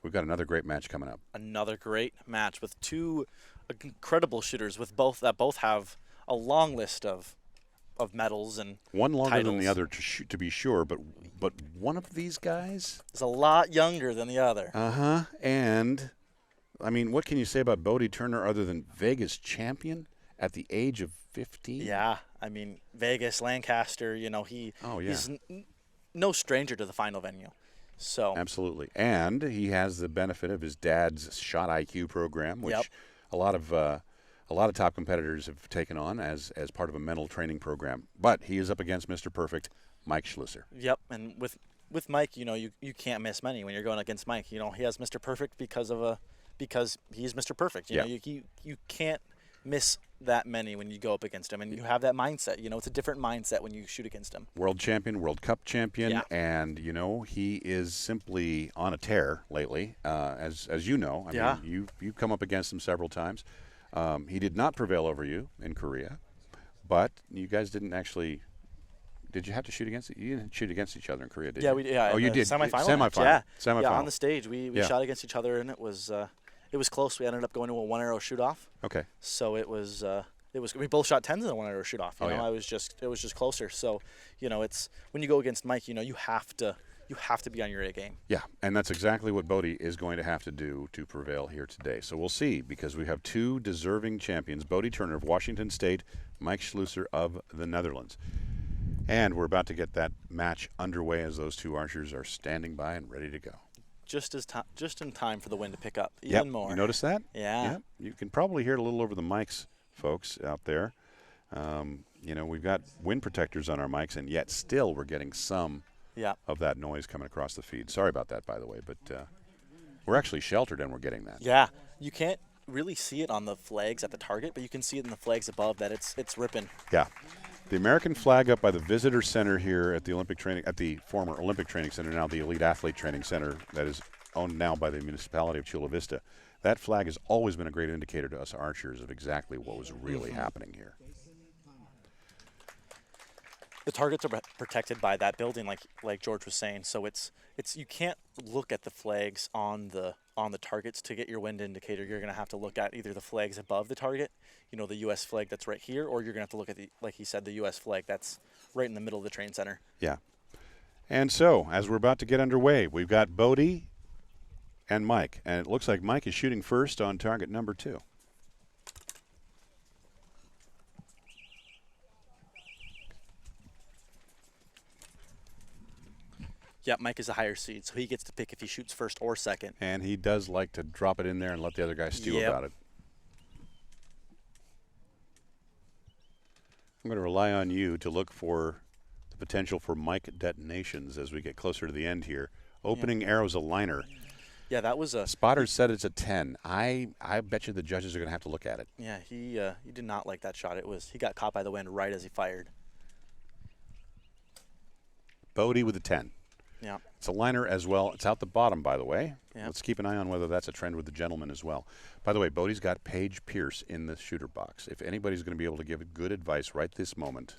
We've got another great match coming up. Another great match with two incredible shooters that both have a long list of medals and one longer titles. than the other to be sure, but one of these guys is a lot younger than the other. And I mean, what can you say about Bodie Turner other than Vegas champion at the age of 15? Yeah, I mean, Vegas, Lancaster, he's no stranger to the final venue. So absolutely. And he has the benefit of his dad's shot IQ program, which a lot of top competitors have taken on as part of a mental training program. But he is up against Mr. Perfect, Mike Schloesser. Yep, and with Mike, you can't miss many when you're going against Mike. He has Mr. Perfect because he's Mr. Perfect. You can't miss that many when you go up against him, and you have that mindset. It's a different mindset when you shoot against him. World champion, World Cup champion, and he is simply on a tear lately. As you know, I mean, you've come up against him several times. He did not prevail over you in Korea, but you guys didn't actually. Did you have to shoot against? You didn't shoot against each other in Korea, did you? Oh, you did. Semifinal. Semifinal. Yeah, on the stage we shot against each other, and it was close. We ended up going to a 1-arrow shoot-off. Okay. So it was we both shot 10s in a 1-arrow shoot-off. You know, yeah. It was just closer. So, it's when you go against Mike, you have to be on your A game. Yeah, and that's exactly what Bodie is going to have to do to prevail here today. So we'll see, because we have two deserving champions, Bodie Turner of Washington State, Mike Schloesser of the Netherlands. And we're about to get that match underway as those two archers are standing by and ready to go. Just in time for the wind to pick up even more. You notice that? Yeah. Yep. You can probably hear it a little over the mics, folks, out there. We've got wind protectors on our mics, and yet still we're getting some of that noise coming across the feed. Sorry about that, by the way, but we're actually sheltered and we're getting that. Yeah. You can't really see it on the flags at the target, but you can see it in the flags above that it's ripping. Yeah. The American flag up by the visitor center here at the former Olympic Training Center, now the Elite Athlete Training Center, that is owned now by the municipality of Chula Vista. That flag has always been a great indicator to us archers of exactly what was really happening here. The targets are protected by that building, like George was saying. So it's you can't look at the flags on the targets to get your wind indicator. You're going to have to look at either the flags above the target, the U.S. flag that's right here, or you're going to have to look at like he said, the U.S. flag that's right in the middle of the train center. Yeah. And so, as we're about to get underway, we've got Bodie and Mike, and it looks like Mike is shooting first on target number 2. Yeah, Mike is a higher seed, so he gets to pick if he shoots first or second. And he does like to drop it in there and let the other guy stew about it. I'm going to rely on you to look for the potential for Mike detonations as we get closer to the end here. Opening arrow's a liner. Yeah, that was a... Spotters said it's a 10. I bet you the judges are going to have to look at it. Yeah, he did not like that shot. He got caught by the wind right as he fired. Bodie with a 10. Yeah. It's a liner as well. It's out the bottom, by the way. Yeah. Let's keep an eye on whether that's a trend with the gentleman as well. By the way, Bodie's got Paige Pierce in the shooter box. If anybody's going to be able to give good advice right this moment,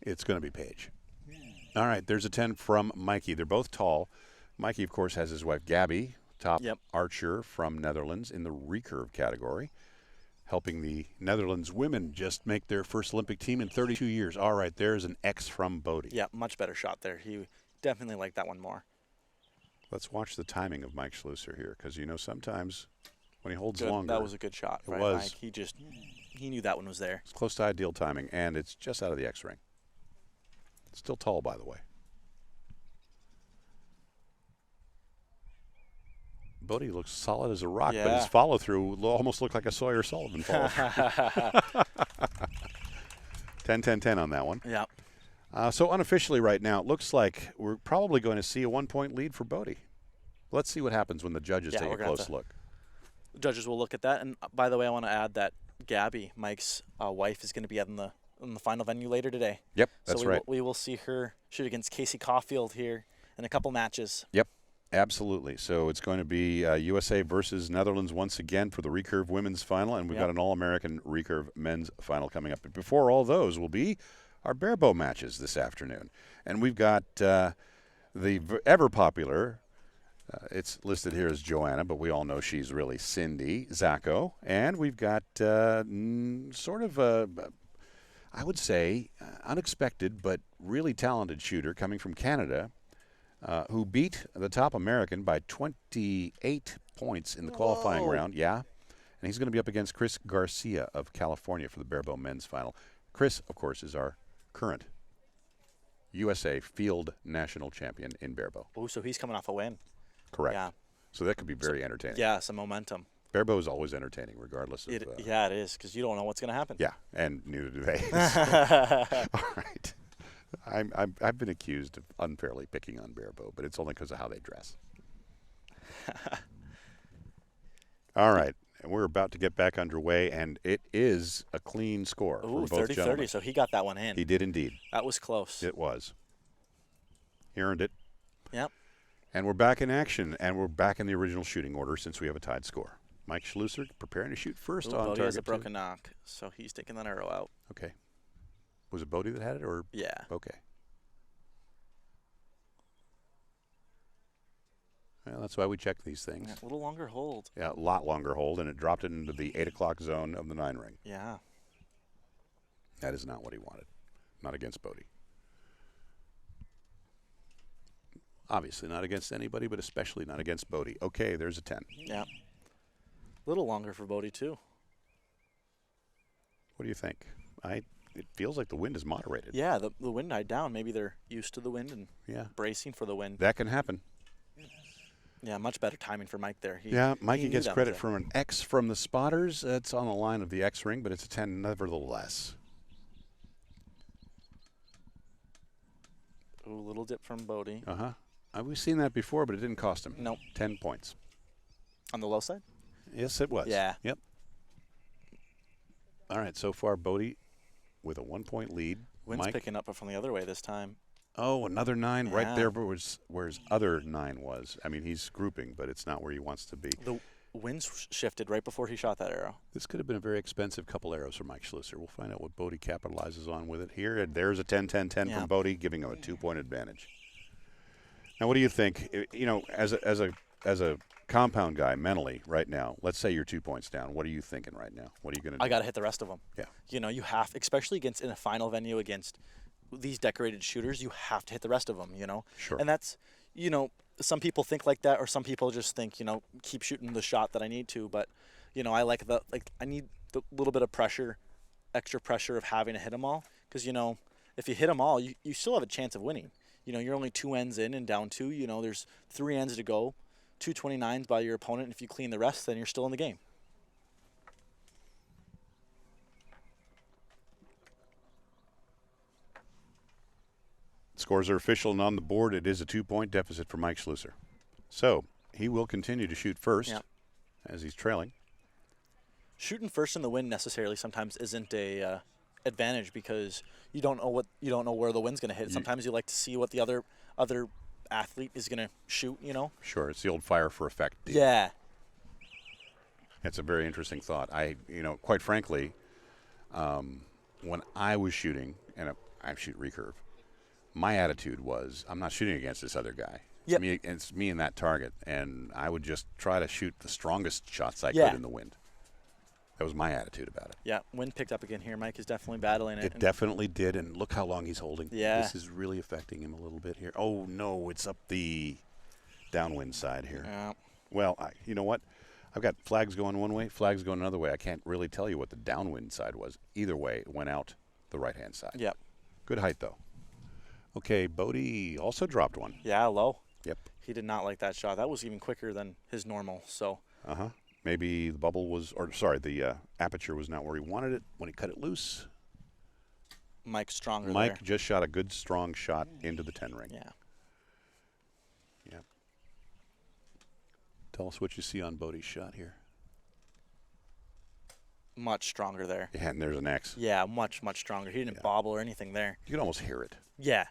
it's going to be Paige. All right, there's a 10 from Mikey. They're both tall. Mikey, of course, has his wife, Gabby, top archer from Netherlands in the recurve category, helping the Netherlands women just make their first Olympic team in 32 years. All right, there's an X from Bodie. Yeah, much better shot there. He definitely liked that one more. Let's watch the timing of Mike Schloesser here, because sometimes when he holds longer. That was a good shot. It was. Mike. He knew that one was there. It's close to ideal timing, and it's just out of the X ring. Still tall, by the way. Bodie looks solid as a rock, but his follow-through almost looked like a Sawyer Sullivan follow-through. 10-10-10 on that one. Yeah. So unofficially right now, it looks like we're probably going to see a 1-point lead for Bodie. Let's see what happens when the judges take a close look. The judges will look at that. And by the way, I want to add that Gabby, Mike's wife, is going to be in the final venue later today. Yep, that's right. We will see her shoot against Casey Caulfield here in a couple matches. Yep. Absolutely. So it's going to be USA versus Netherlands once again for the recurve women's final, and we've got an All-American recurve men's final coming up. But before all those will be our barebow matches this afternoon. And we've got the ever-popular It's listed here as Joanna, but we all know she's really Cindy Zacco. And we've got sort of a, I would say, unexpected but really talented shooter coming from Canada who beat the top American by 28 points in the qualifying round. Yeah. And he's going to be up against Chris Garcia of California for the barebow men's final. Chris, of course, is our current USA field national champion in barebow. Oh, so he's coming off a win. Correct. Yeah. So that could be very entertaining. Yeah, some momentum. Barebow is always entertaining, regardless of. Yeah, it is, because you don't know what's going to happen. Yeah, and neither do they. All right. I've been accused of unfairly picking on barebow, but it's only because of how they dress. All right. And we're about to get back underway, and it is a clean score Ooh, from both 30-30, gentlemen. so he got that one in. He did indeed. That was close. It was. He earned it. Yep. And we're back in action, and we're back in the original shooting order since we have a tied score. Mike Schloesser preparing to shoot first on Bodie target. has a broken knock, so he's taking that arrow out. Okay. Was it Bodie that had it, or? Yeah. Okay. Well, that's why we check these things. Yeah, a little longer hold. Yeah, a lot longer hold, and it dropped it into the 8 o'clock zone of the 9 ring. Yeah. That is not what he wanted. Not against Bodie. Obviously not against anybody, but especially not against Bodie. Okay, there's a 10. Yeah. A little longer for Bodie, too. What do you think? It feels like the wind is moderated. Yeah, the wind died down. Maybe they're used to the wind and bracing for the wind. That can happen. Yeah, much better timing for Mike there. Mikey gets credit for an X from the spotters. It's on the line of the X ring, but it's a 10 nevertheless. Ooh, little dip from Bodie. Uh-huh. We've seen that before, but it didn't cost him. Nope. 10 points. On the low side? Yes, it was. Yeah. Yep. All right, so far Bodie with a 1-point lead. Wind's Mike picking up from the other way this time. Oh, another 9 Yeah. right there where his other 9 was. I mean, he's grouping, but it's not where he wants to be. The wind's shifted right before he shot that arrow. This could have been a very expensive couple arrows for Mike Schloesser. We'll find out what Bodie capitalizes on with it here. And there's a 10-10-10 from Bodie, giving him a 2-point advantage. Now, what do you think? You know, as a compound guy mentally right now, let's say you're 2 points down. What are you thinking right now? What are you going to do? I got to hit the rest of them. Yeah. You know, you have, especially against in a final venue against these decorated shooters, you have to hit the rest of them, you know? Sure. And that's, you know, some people think like that, or some people just think, you know, keep shooting the shot that I need to. But, you know, I need the little bit of pressure, extra pressure of having to hit them all. Because, you know, if you hit them all, you still have a chance of winning. You know, you're only 2 ends in and down 2. You know, there's 3 ends to go, 2 29s by your opponent. And if you clean the rest, then you're still in the game. Scores are official and on the board. It is a 2-point deficit for Mike Schloesser. So he will continue to shoot first as he's trailing. Shooting first in the wind necessarily sometimes isn't a advantage because you don't know where the wind's going to hit. Sometimes you like to see what the other athlete is going to shoot. You know. Sure, it's the old fire for effect deal. Yeah. It's a very interesting thought. Quite frankly, when I was shooting, and I shoot recurve, my attitude was, I'm not shooting against this other guy. Yep. It's me and that target, and I would just try to shoot the strongest shots I could in the wind. That was my attitude about it. Yeah, wind picked up again here. Mike is definitely battling it. It definitely did, and look how long he's holding. Yeah. This is really affecting him a little bit here. Oh, no, it's up the downwind side here. Yeah. Well, you know what? I've got flags going one way, flags going another way. I can't really tell you what the downwind side was. Either way, it went out the right-hand side. Yep. Good height, though. Okay, Bodie also dropped one. Yeah, low. Yep. He did not like that shot. That was even quicker than his normal. So. Uh-huh. Maybe the aperture was not where he wanted it when he cut it loose. Mike's stronger Mike there. just shot a good, strong shot into the 10 ring. Yeah. Yep. Tell us what you see on Bodie's shot here. Much stronger there. Yeah, and there's an X. Yeah, much, much stronger. He didn't bobble or anything there. You can almost hear it. Yeah.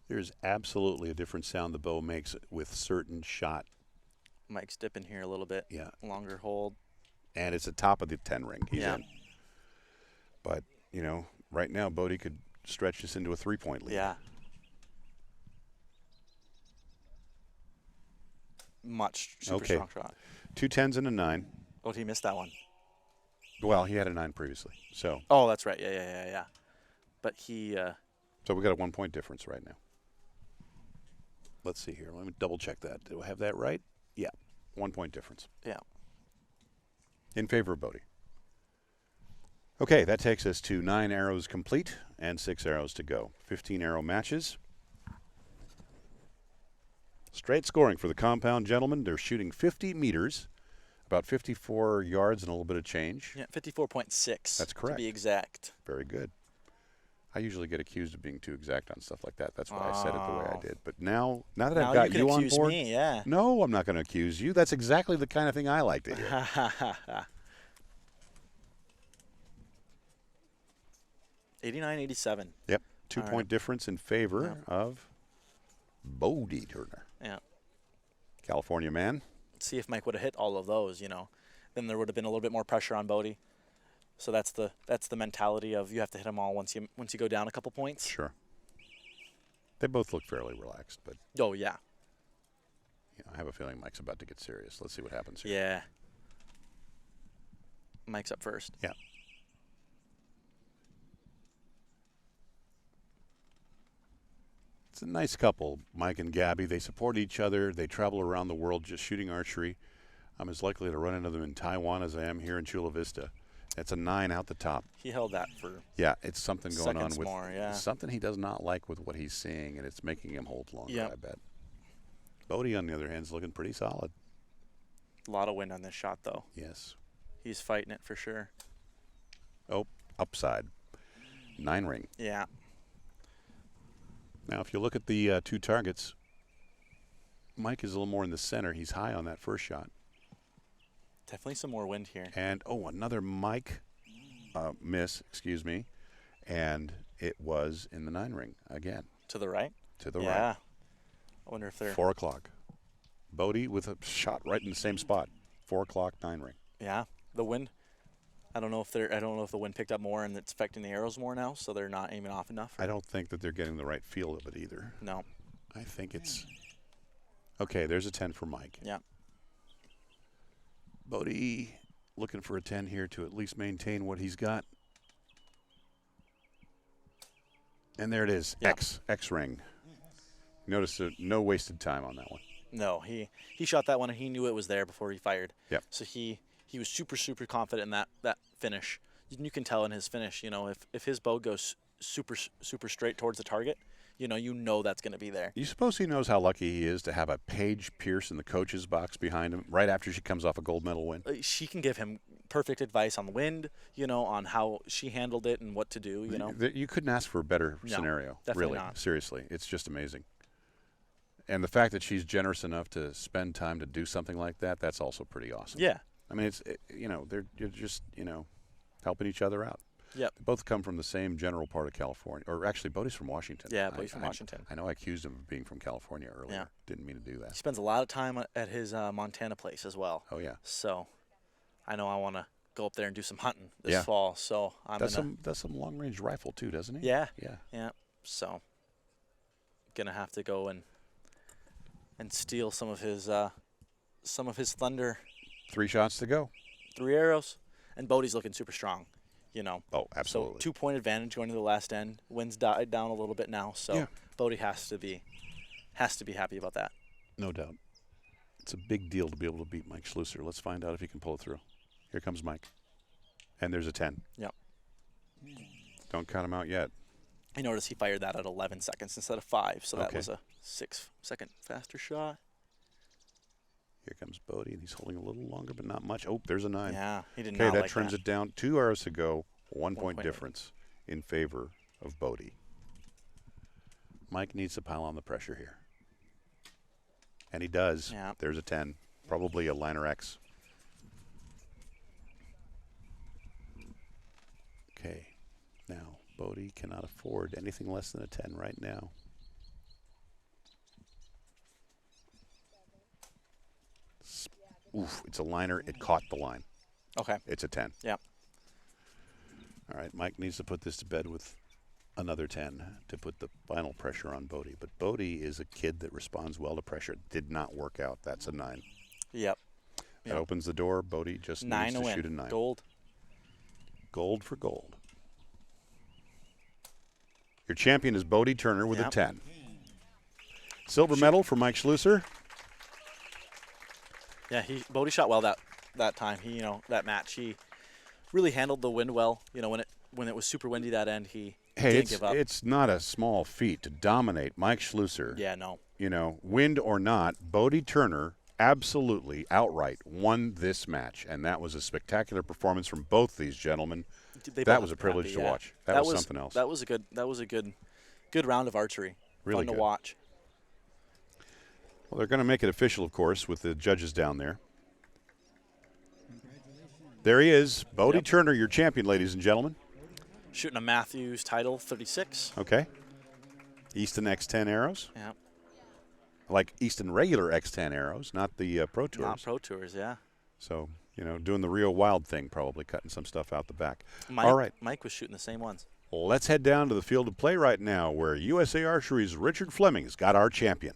There's absolutely a different sound the bow makes with certain shot. Mike's dipping here a little bit. Yeah. Longer hold. And it's the top of the 10 ring he's in. But, right now Bodie could stretch this into a 3-point lead. Yeah. much super Okay. strong shot. 2 10s and a 9. Oh, he missed that one. Well, he had a 9 previously. So Oh, that's right. Yeah. But he. so we got a 1 point difference right now. Let's see here. Let me double check that. Do I have that right? Yeah. 1 point difference. Yeah. In favor of Bodie. Okay, that takes us to 9 arrows complete and 6 arrows to go. 15 arrow matches. Straight scoring for the compound gentlemen. They're shooting 50 meters, about 54 yards and a little bit of change. Yeah, 54.6. That's correct. To be exact. Very good. I usually get accused of being too exact on stuff like that. That's why I said it the way I did. But now that I've got you on board, me, yeah. no, I'm not going to accuse you. That's exactly the kind of thing I like to hear. 89-87. Yep, 2 point difference in favor of Bodie Turner. Yeah. California man. See if Mike would have hit all of those, then there would have been a little bit more pressure on Bodie. So that's the mentality of you have to hit them all once you go down a couple points. Sure. They both look fairly relaxed, but oh yeah. I have a feeling Mike's about to get serious. Let's see what happens here. Yeah. Mike's up first. Yeah. It's a nice couple, Mike and Gabby. They support each other. They travel around the world just shooting archery. I'm as likely to run into them in Taiwan as I am here in Chula Vista. It's a 9 out the top. He held that for it's something going on with more, yeah. something he does not like with what he's seeing, and it's making him hold longer, I bet. Bodie, on the other hand, is looking pretty solid. A lot of wind on this shot, though. Yes. He's fighting it for sure. Oh, upside. 9 ring. Yeah. Now, if you look at the 2 targets, Mike is a little more in the center. He's high on that first shot. Definitely some more wind here. And, another Mike miss, and it was in the 9 ring again. To the right? To the right. Yeah. I wonder if they're... 4 o'clock. Bodie with a shot right in the same spot. 4 o'clock, 9 ring. Yeah. The wind... I don't know if the wind picked up more and it's affecting the arrows more now, so they're not aiming off enough. I don't think that they're getting the right feel of it either. No. I think it's... Okay, there's a 10 for Mike. Yeah. Bodie looking for a 10 here to at least maintain what he's got. And there it is. Yep. X ring. Notice no wasted time on that one. No, he shot that one and he knew it was there before he fired. Yep. So he was super, super confident in that finish. You can tell in his finish, if his bow goes super, super straight towards the target, you know that's going to be there. You suppose he knows how lucky he is to have a Paige Pierce in the coach's box behind him right after she comes off a gold medal win? She can give him perfect advice on the wind, on how she handled it and what to do, You couldn't ask for a better scenario. Definitely really, not. Seriously. It's just amazing. And the fact that she's generous enough to spend time to do something like that, that's also pretty awesome. Yeah. I mean, you're just, helping each other out. Yep. They both come from the same general part of California. Or actually, Bodie's from Washington. Yeah, Bodie's from Washington. I know I accused him of being from California earlier. Yeah. Didn't mean to do that. He spends a lot of time at his Montana place as well. Oh, yeah. So I know I want to go up there and do some hunting this fall. So I'm does some long-range rifle, too, doesn't he? Yeah. Yeah. Yeah. So going to have to go and steal some of his thunder. 3 shots to go. 3 arrows. And Bodie's looking super strong, Oh, absolutely. So 2-point advantage going to the last end. Wind's died down a little bit now, so Bodie has to be happy about that. No doubt. It's a big deal to be able to beat Mike Schloesser. Let's find out if he can pull it through. Here comes Mike. And there's a 10. Yep. Don't count him out yet. I noticed he fired that at 11 seconds instead of 5, so that was a 6-second faster shot. Here comes Bodie, and he's holding a little longer, but not much. Oh, there's a 9. Yeah, he did not Okay, that like trims that. it down. 2 arrows to go. 1 point difference in favor of Bodie. Mike needs to pile on the pressure here. And he does. Yeah. There's a 10. Probably a liner X. Okay. Now, Bodie cannot afford anything less than a 10 right now. Oof, it's a liner. It caught the line. Okay. It's a 10. Yep. All right, Mike needs to put this to bed with another 10 to put the final pressure on Bodie. But Bodie is a kid that responds well to pressure. It did not work out. That's a 9. Yep. That opens the door. Bodie just 9 needs to win. shoot a 9. Gold. Gold for gold. Your champion is Bodie Turner with a 10. Silver medal for Mike Schloesser. Yeah, Bodie shot well that time. He, that match, he really handled the wind well. When it was super windy that end, he didn't give up. It's not a small feat to dominate Mike Schloesser. Yeah, no. Wind or not, Bodie Turner absolutely outright won this match, and that was a spectacular performance from both these gentlemen. That was a privilege to watch. That was something else. That was a good round of archery. Really fun to watch. Well, they're going to make it official, of course, with the judges down there. There he is, Bodie Turner, your champion, ladies and gentlemen. Shooting a Matthews title, 36. Okay. Easton X10 arrows. Yeah. Like Easton regular X10 arrows, not the Pro Tours. Not Pro Tours, yeah. So, doing the real wild thing, probably cutting some stuff out the back. All right. Mike was shooting the same ones. Let's head down to the field of play right now where USA Archery's Richard Fleming's got our champion.